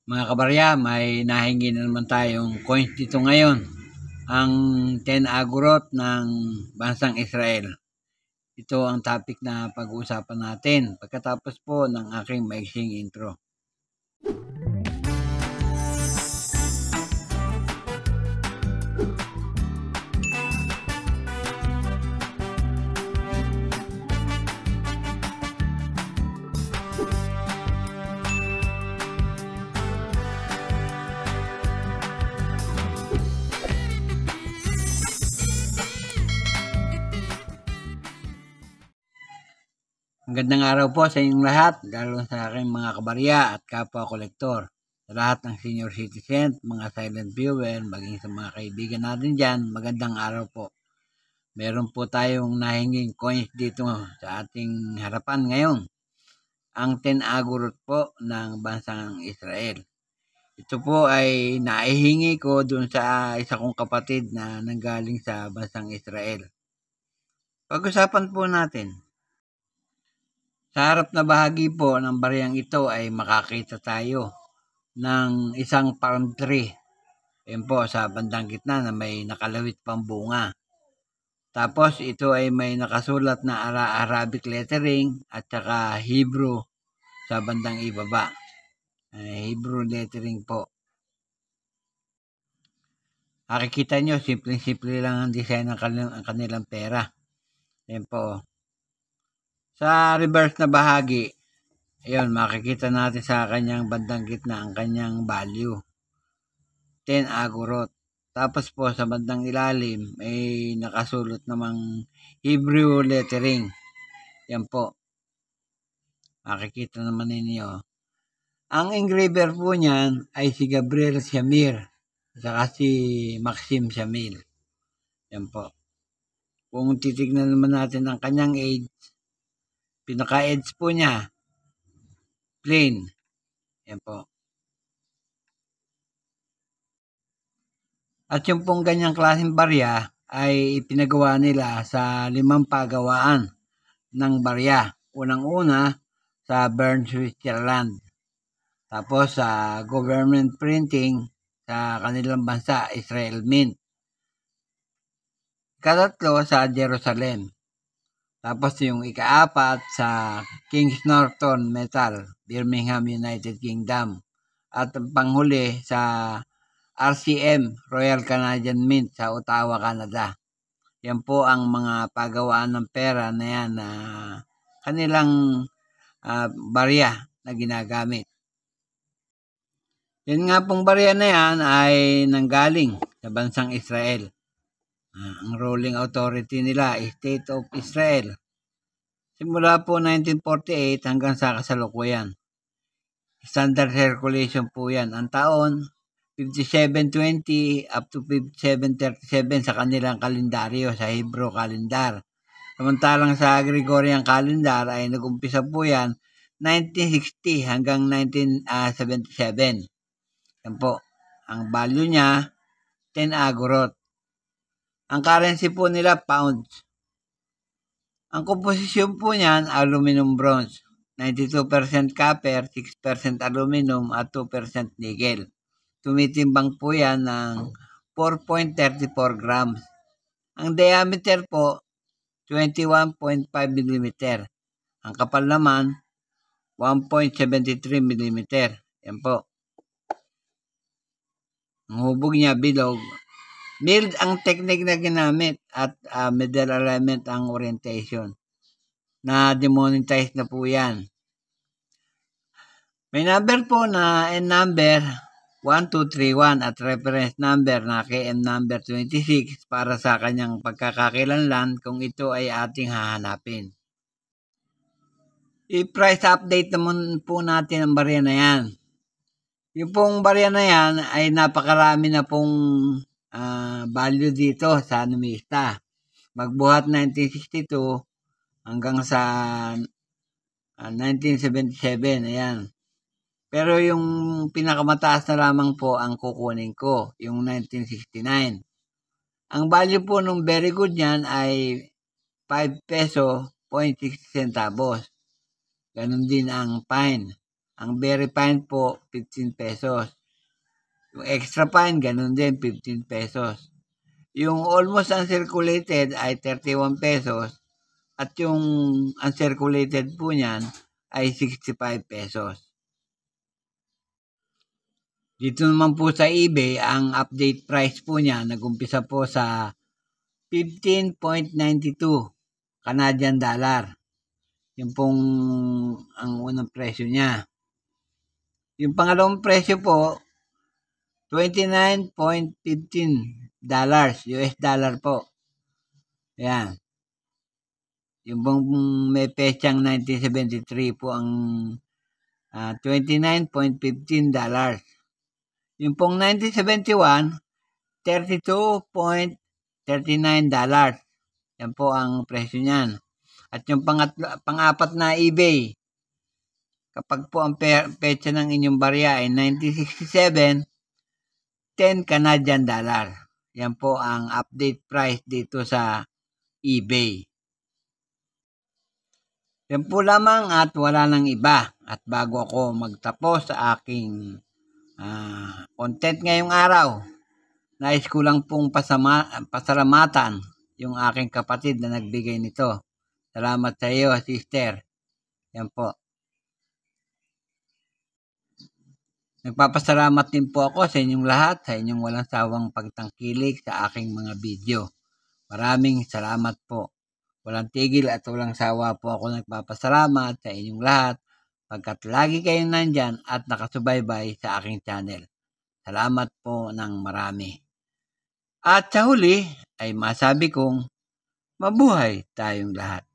Mga kabarya, may nahingi na naman tayong coins dito ngayon. Ang 10 agorot ng bansang Israel. Ito ang topic na pag-uusapan natin pagkatapos po ng aking maiksing intro. Magandang araw po sa inyong lahat, lalo sa aking mga kabarya at kapwa kolektor. Sa lahat ng senior citizen, mga silent viewer, maging sa mga kaibigan natin dyan, magandang araw po. Meron po tayong nahinging coins dito sa ating harapan ngayon. Ang 10 agorot po ng bansang Israel. Ito po ay naihingi ko dun sa isa kong kapatid na nanggaling sa bansang Israel. Pag-usapan po natin. Sa harap na bahagi po ng bariyang ito ay makakita tayo ng isang palm tree. Yan po sa bandang gitna na may nakalawit pang bunga. Tapos ito ay may nakasulat na Arabic lettering at saka Hebrew sa bandang ibaba. Hebrew lettering po. Makikita nyo, simple-simple lang ang design ng kanilang pera. Yan po. Sa reverse na bahagi, ayun, makikita natin sa kanyang bandang gitna ang kanyang value. 10 agorot. Tapos po sa bandang ilalim, may nakasulot namang Hebrew lettering. Yan po. Makikita naman ninyo. Ang engraver po niyan ay si Gabriel Shamir. Saka si Maxim Shamil. Yan po. Kung titignan naman natin ang kanyang age, pinaka-edge po niya, plain. Yan po. At yung pong ganyang klaseng barya ay ipinagawa nila sa 5 pagawaan ng barya. Unang-una sa Bern, Switzerland. Tapos sa government printing sa kanilang bansa, Israel Mint. Ikatatlo sa Jerusalem. Tapos yung ika-4 sa Kings Norton Metal, Birmingham, United Kingdom. At ang panghuli sa RCM, Royal Canadian Mint sa Ottawa, Canada. Yan po ang mga pagawaan ng pera na yan na kanilang barya na ginagamit. Yan nga pong barya na yan ay nanggaling sa bansang Israel. Ang ruling authority nila, State of Israel. Simula po 1948 hanggang sa kasalukuyan. Standard circulation po yan. Ang taon, 5720 up to 5737 sa kanilang kalendaryo, sa Hebrew calendar. Samantalang sa Gregorian calendar ay nag-umpisa po yan 1960 hanggang 1977. Yan po. Ang value niya, 10 agorot. Ang currency po nila, pounds. Ang komposisyon po niyan, aluminum bronze. 92% copper, 6% aluminum at 2% nickel. Tumitimbang po yan ng 4.34 grams. Ang diameter po, 21.5 mm. Ang kapal naman, 1.73 mm. Yan po. Ang hubog niya, bilog. Milled ang technique na ginamit at middle alignment ang orientation. Na demonetize na po yan. May number po na N number 1231 at reference number na KM number 26 para sa kanyang pagkakakilanlan kung ito ay ating hahanapin. I-price update naman po natin ang barya na yan. Yung pong barya na yan ay napakarami na pong value dito sa numista. Magbuhat 1962 hanggang sa 1977, ayan. Pero yung pinakamataas na lamang po ang kukunin ko, yung 1969. Ang value po nung very good niyan ay 5 peso 0.60 centavos. Ganon din ang fine. Ang very fine po, 15 pesos. Yung extra fine, ganun din, 15 pesos. Yung almost uncirculated ay 31 pesos. At yung uncirculated po niyan ay 65 pesos. Dito naman po sa eBay, ang update price po niya nag-umpisa po sa 15.92 Canadian dollar. Yung pong ang unang presyo niya. Yung pangalawang presyo po, $29.15 US dollar po. Ayan. Yung pong may petsang 1973 po ang $29.15. Yung pong 1971, $32.39. Yan po ang presyo niyan. At yung pang-apat na eBay, kapag po ang petsa ng inyong barya ay 1967, 10 Canadian dollar. Yan po ang update price dito sa eBay. Yan po lamang at wala nang iba. At bago ako magtapos sa aking content ngayong araw, nais ko lang pong pasalamatan yung aking kapatid na nagbigay nito. Salamat sa iyo, sister. Yan po. Nagpapasalamat din po ako sa inyong lahat, sa inyong walang sawang pagtangkilik sa aking mga video. Maraming salamat po. Walang tigil at walang sawa po ako nagpapasalamat sa inyong lahat pagkat lagi kayong nandyan at nakasubaybay sa aking channel. Salamat po ng marami. At sa huli ay masabi kong mabuhay tayong lahat.